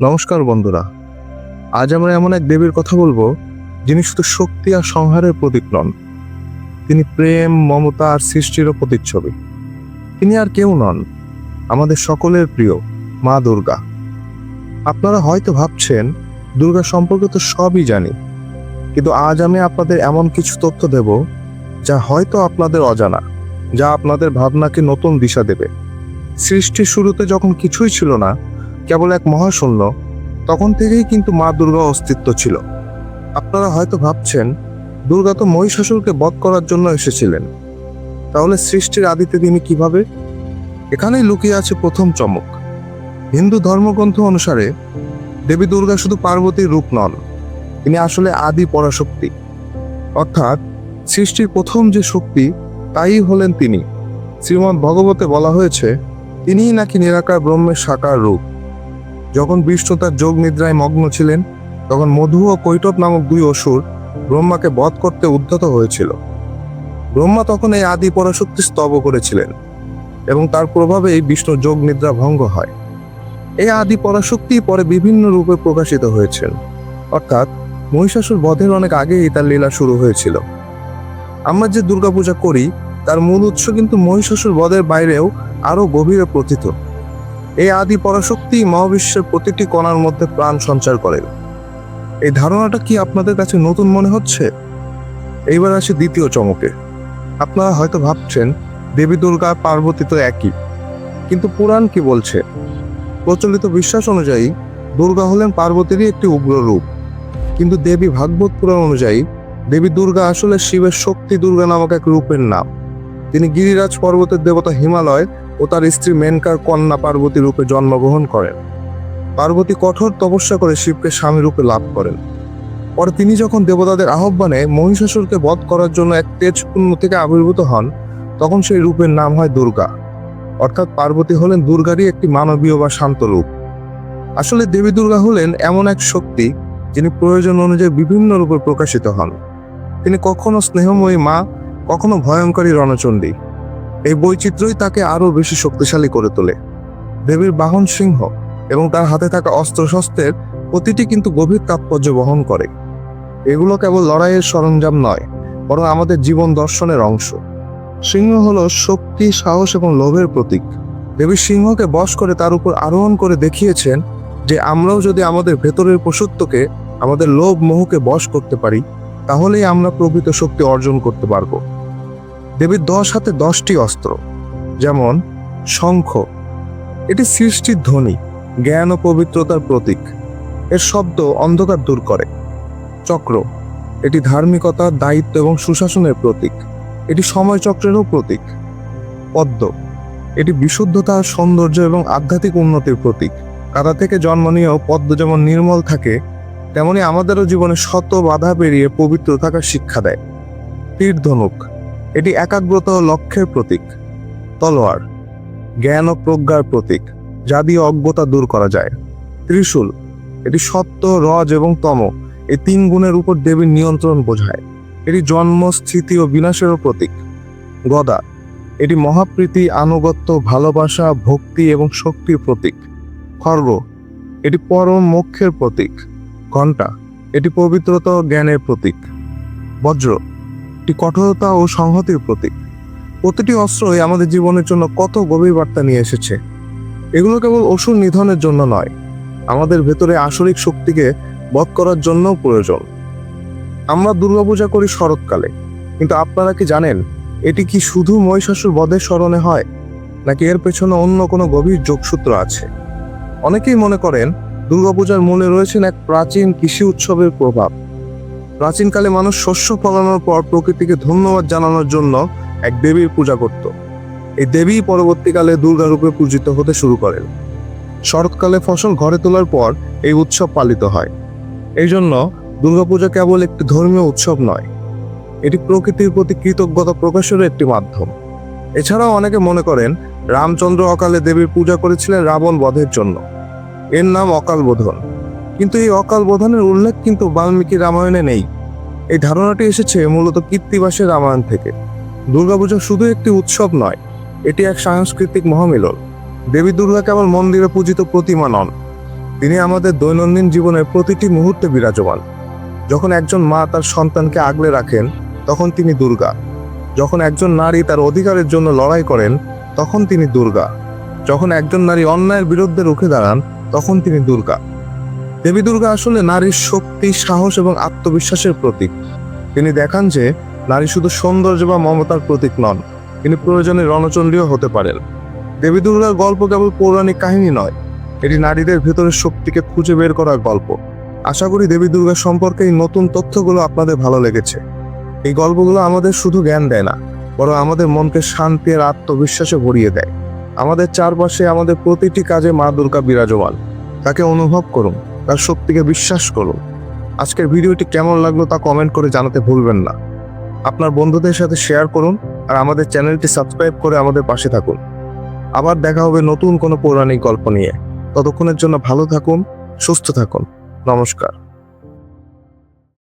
নমস্কার বন্ধুরা, আজ আমরা এমন এক দেবীর কথা বলবো যিনি শুধু শক্তি আর সংহারের প্রতীক নন, তিনি প্রেম, মমতা আর সৃষ্টিরও প্রতিচ্ছবি। তিনি আর কেউ নন, আমাদের সকলের প্রিয় মা দুর্গা। আপনারা হয়তো ভাবছেন দুর্গা সম্পর্কে তো সবই জানি, কিন্তু আজ আমি আপনাদের এমন কিছু তথ্য দেব যা হয়তো আপনাদের অজানা, যা আপনাদের ভাবনাকে নতুন দিশা দেবে। সৃষ্টির শুরুতে যখন কিছুই ছিল না, কেবল এক মহাশূন্য, তখন থেকেই কিন্তু মা দুর্গার অস্তিত্ব ছিল। আপনারা হয়তো ভাবছেন দুর্গা তো মহিষাসুরকে বধ করার জন্য এসেছিলেন, তাহলে সৃষ্টির আদিতে তিনি কিভাবে? এখানেই লুকিয়ে আছে প্রথম চমক। হিন্দু ধর্মগ্রন্থ অনুসারে দেবী দুর্গা শুধু পার্বতীর রূপ নন, তিনি আসলে আদি পরাশক্তি, অর্থাৎ সৃষ্টির প্রথম যে শক্তি তাই হলেন তিনি। শ্রীমদ্ ভগবতে বলা হয়েছে তিনিই নাকি নিরাকার ব্রহ্মের সাকার রূপ। যখন বিষ্ণু তার যোগ নিদ্রায় মগ্ন ছিলেন, তখন মধু ও কৈটব নামক দুই অসুর ব্রহ্মাকে বধ করতে উদ্যত হয়েছিল। ব্রহ্মা তখন এই আদি পরাশক্তি স্তব করেছিলেন এবং তার প্রভাবেই বিষ্ণুর যোগ নিদ্রা ভঙ্গ হয়। এই আদি পরাশক্তি পরে বিভিন্ন রূপে প্রকাশিত হয়েছেন, অর্থাৎ মহিষাসুর বধের অনেক আগেই তার লীলা শুরু হয়েছিল। আমরা যে দুর্গাপূজা করি তার মূল উৎস কিন্তু মহিষাসুর বধের বাইরেও আরো গভীরে প্রথিত। এই আদি পরাশক্তি মহাবিশ্বের প্রতিটি কণার মধ্যে প্রাণ সঞ্চার করেন। এই ধারণাটা কি আপনাদের কাছে নতুন মনে হচ্ছে? এইবার আসে দ্বিতীয় চমকে। আপনারা হয়তো ভাবছেন দেবী দুর্গা আর পার্বতী তো একই, কিন্তু পুরাণ কি বলছে? প্রচলিত বিশ্বাস অনুযায়ী দুর্গা হলেন পার্বতীরই একটি উগ্র রূপ, কিন্তু দেবী ভাগবত পুরাণ অনুযায়ী দেবী দুর্গা আসলে শিবের শক্তি দুর্গা নামক এক রূপের নাম। তিনি গিরিরাজ পর্বতের দেবতা হিমালয় ও তার স্ত্রী মেনকার কন্যা পার্বতী রূপে জন্মগ্রহণ করেন। পার্বতী কঠোর তপস্যা করে শিবকে স্বামী রূপে লাভ করেন। পরে তিনি যখন দেবতাদের আহ্বানে মহিষাসুরকে বধ করার জন্য এক তেজপুণ্য থেকে আবির্ভূত হন, তখন সেই রূপের নাম হয় দুর্গা। অর্থাৎ পার্বতী হলেন দুর্গারই একটি মানবীয় বা শান্ত রূপ। আসলে দেবী দুর্গা হলেন এমন এক শক্তি যিনি প্রয়োজন অনুযায়ী বিভিন্ন রূপে প্রকাশিত হন। তিনি কখনো স্নেহময়ী মা, কখনো ভয়ঙ্করী রণচণ্ডী। এই বৈচিত্র্যই তাকে আরো বেশি শক্তিশালী করে তোলে। দেবীর বাহন সিংহ এবং তার হাতে থাকা অস্ত্রশস্ত্রের প্রতিটি কিন্তু গভীর তাৎপর্য বহন করে। এগুলো কেবল লড়াইয়ের সরঞ্জাম নয়, বরং আমাদের জীবন দর্শনের অংশ। সিংহ হলো শক্তি, সাহস এবং লোভের প্রতীক। দেবী সিংহকে বশ করে তার উপর আরোহণ করে দেখিয়েছেন যে আমরাও যদি আমাদের ভেতরের পশুত্বকে, আমাদের লোভ মোহকে বশ করতে পারি, তাহলেই আমরা প্রকৃত শক্তি অর্জন করতে পারবো। দেবীর 10 হাতে 10টি অস্ত্র, যেমন শঙ্খ, এটি সৃষ্টির ধ্বনি, জ্ঞান ও পবিত্রতার প্রতীক, এর শব্দ অন্ধকার দূর করে। চক্র, এটি ধার্মিকতা, দায়িত্ব এবং সুশাসনের প্রতীক, এটি সময়চক্রেরও প্রতীক। পদ্ম, এটি বিশুদ্ধতা, সৌন্দর্য এবং আধ্যাত্মিক উন্নতির প্রতীক। কাদা থেকে জন্ম নিয়েও পদ্ম যেমন নির্মল থাকে, তেমনি আমাদেরও জীবনে শত বাধা পেরিয়ে পবিত্র থাকার শিক্ষা দেয়। তীর ধনুক, এটি একাগ্রতা ও লক্ষ্যের প্রতীক। তলোয়ার, জ্ঞান ও প্রজ্ঞার প্রতীক, যা দিয়ে অজ্ঞতা দূর করা যায়। ত্রিশূল, এটি সত্য, রজ এবং তম, এই 3 গুণের উপর দেবীর নিয়ন্ত্রণ বোঝায়। এটি জন্ম, স্থিতি ও বিনাশেরও প্রতীক। গদা, এটি মহাপ্রীতি, আনুগত্য, ভালোবাসা, ভক্তি এবং শক্তির প্রতীক। খড়গ, এটি পরম মোক্ষের প্রতীক। ঘণ্টা, এটি পবিত্রতা ও জ্ঞানের প্রতীক। বজ্র, এটি কঠোরতা ও সংহতির প্রতীক। প্রতিটি অস্ত্রই আমাদের জীবনের জন্য কত গভীর বার্তা নিয়ে এসেছে। এগুলো কেবল অসুর নিধনের জন্য নয়, আমাদের ভেতরে আসরিক শক্তিকে বধ করার জন্যও প্রয়োজন। আমরা দুর্গাপূজা করি শরৎকালে, কিন্তু আপনারা কি জানেন এটি কি শুধু মহিষাসুর বধের স্মরণে হয়, নাকি এর পেছনে অন্য কোনো গভীর যোগসূত্র আছে? অনেকেই মনে করেন দুর্গাপূজার মূলে রয়েছেন এক প্রাচীন কৃষি উৎসবের প্রভাব। প্রাচীনকালে মানুষ শস্য ফলানোর পর প্রকৃতিকে ধন্যবাদ জানানোর জন্য এক দেবীর পূজা করত। এই দেবী পরবর্তীকালে দুর্গা রূপে পূজিত হতে শুরু করেন। শরৎকালে ফসল ঘরে তোলার পর এই উৎসব পালিত হয়। এই জন্য দুর্গাপূজা কেবল একটি ধর্মীয় উৎসব নয়, এটি প্রকৃতির প্রতি কৃতজ্ঞতা প্রকাশেরও একটি মাধ্যম। এছাড়াও অনেকে মনে করেন রামচন্দ্র অকালে দেবীর পূজা করেছিলেন রাবণ বধের জন্য। এর নাম অকাল বোধন, কিন্তু এই অকাল বোধনের উল্লেখ কিন্তু বাল্মীকি রামায়ণে নেই। এই ধারণাটি এসেছে মূলত কৃত্তিবাসের রামায়ণ থেকে। দুর্গাপূজা শুধু একটি উৎসব নয়, এটি এক সাংস্কৃতিক মহামিলন। দেবী দুর্গা কেবল মন্দিরে পূজিত প্রতিমা নন, তিনি আমাদের দৈনন্দিন জীবনের প্রতিটি মুহূর্তে বিরাজমান। যখন একজন মা তার সন্তানকে আগলে রাখেন, তখন তিনি দুর্গা। যখন একজন নারী তার অধিকারের জন্য লড়াই করেন, তখন তিনি দুর্গা। যখন একজন নারী অন্যায়ের বিরুদ্ধে রুখে দাঁড়ান, তখন তিনি দুর্গা। দেবী দুর্গা আসলে নারীর শক্তি, সাহস এবং আত্মবিশ্বাসের প্রতীক। তিনি দেখান যে নারী শুধু সৌন্দর্য বা মমতার প্রতীক নন, তিনি প্রয়োজনে রণচণ্ডীও হতে পারেন। দেবী দুর্গার গল্প কেবল পৌরাণিক কাহিনী নয়, এটি নারীদের ভেতরের শক্তিকে খুঁজে বের করার গল্প। আশা করি দেবী দুর্গা সম্পর্কে এই নতুন তথ্যগুলো আপনাদের ভালো লেগেছে। এই গল্পগুলো আমাদের শুধু জ্ঞান দেয় না, বরং আমাদের মনকে শান্তি আর আত্মবিশ্বাসে ভরিয়ে দেয়। আমাদের চারপাশে, আমাদের প্রতিটি কাজে মা দুর্গা বিরাজমান। তাকে অনুভব করুন, তার শক্তিকে বিশ্বাস করুন। আজকের ভিডিওটি কেমন লাগলো তা কমেন্ট করে জানাতে ভুলবেন না। আপনার বন্ধুদের সাথে শেয়ার করুন আর আমাদের চ্যানেলটি সাবস্ক্রাইব করে আমাদের পাশে থাকুন। আবার দেখা হবে নতুন কোনো পৌরাণিক গল্প নিয়ে। ততক্ষণের জন্য ভালো থাকুন, সুস্থ থাকুন। নমস্কার।